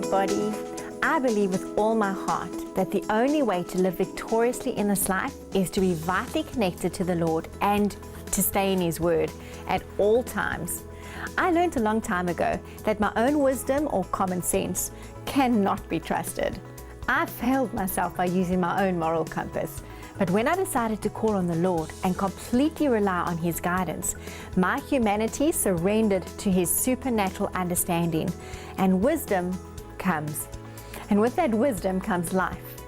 everybody. I believe with all my heart that the only way to live victoriously in this life is to be vitally connected to the Lord and to stay in His Word at all times. I learned a long time ago that my own wisdom or common sense cannot be trusted. I failed myself by using my own moral compass. But when I decided to call on the Lord and completely rely on His guidance, my humanity surrendered to His supernatural understanding, and wisdom comes. And with that wisdom comes life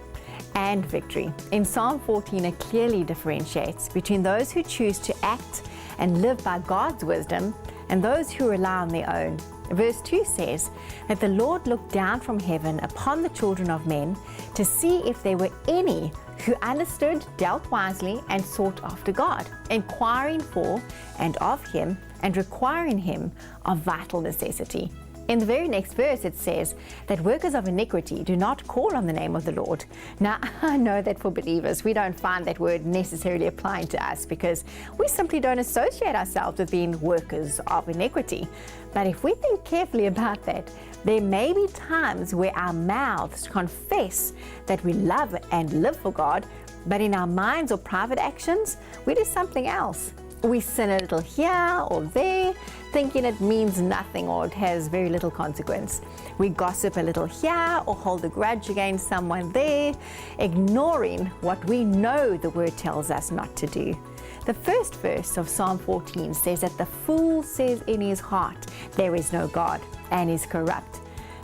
and victory. In Psalm 14, it clearly differentiates between those who choose to act and live by God's wisdom and those who rely on their own. Verse 2 says that the Lord looked down from heaven upon the children of men to see if there were any who understood, dealt wisely, and sought after God, inquiring for and of Him and requiring Him of vital necessity. In the very next verse, it says that workers of iniquity do not call on the name of the Lord. Now, I know that for believers, we don't find that word necessarily applying to us because we simply don't associate ourselves with being workers of iniquity. But if we think carefully about that, there may be times where our mouths confess that we love and live for God, but in our minds or private actions, we do something else. We sin a little here or there, thinking it means nothing or it has very little consequence. We gossip a little here or hold a grudge against someone there, ignoring what we know the Word tells us not to do. The first verse of Psalm 14 says that the fool says in his heart, there is no God, and is corrupt.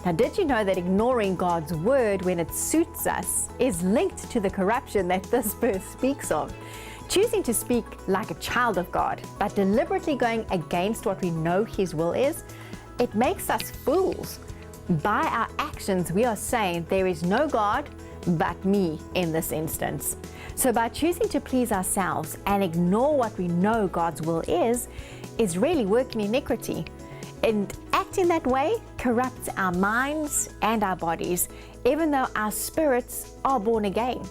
Now, did you know that ignoring God's Word when it suits us is linked to the corruption that this verse speaks of? Choosing to speak like a child of God, but deliberately going against what we know His will is, it makes us fools. By our actions, we are saying there is no God but me in this instance. So by choosing to please ourselves and ignore what we know God's will is really working iniquity. And acting that way corrupts our minds and our bodies, even though our spirits are born again.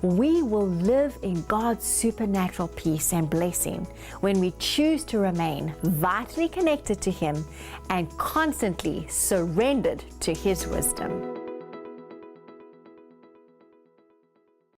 We will live in God's supernatural peace and blessing when we choose to remain vitally connected to Him and constantly surrendered to His wisdom.